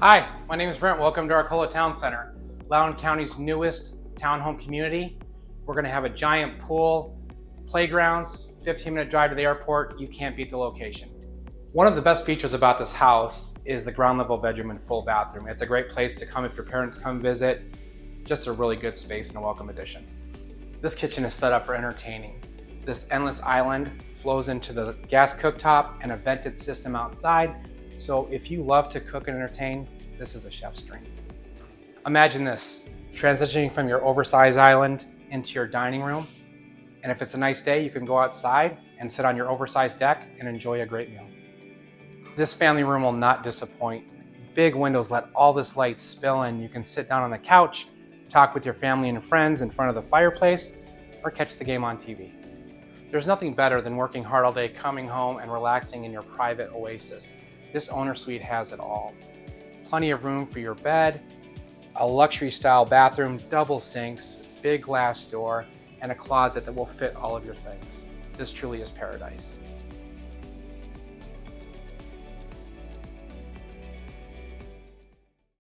Hi, my name is Brent. Welcome to Arcola Town Center, Loudoun County's newest townhome community. We're going to have a giant pool, playgrounds, 15-minute drive to the airport. You can't beat the location. One of the best features about this house is the ground level bedroom and full bathroom. It's a great place to come if your parents come visit. Just a really good space and a welcome addition. This kitchen is set up for entertaining. This endless island flows into the gas cooktop and a vented system outside. So if you love to cook and entertain, this is a chef's dream. Imagine this, transitioning from your oversized island into your dining room. And if it's a nice day, you can go outside and sit on your oversized deck and enjoy a great meal. This family room will not disappoint. Big windows let all this light spill in. You can sit down on the couch, talk with your family and friends in front of the fireplace, or catch the game on TV. There's nothing better than working hard all day, coming home and relaxing in your private oasis. This owner suite has it all. Plenty of room for your bed, a luxury style bathroom, double sinks, big glass door, and a closet that will fit all of your things. This truly is paradise.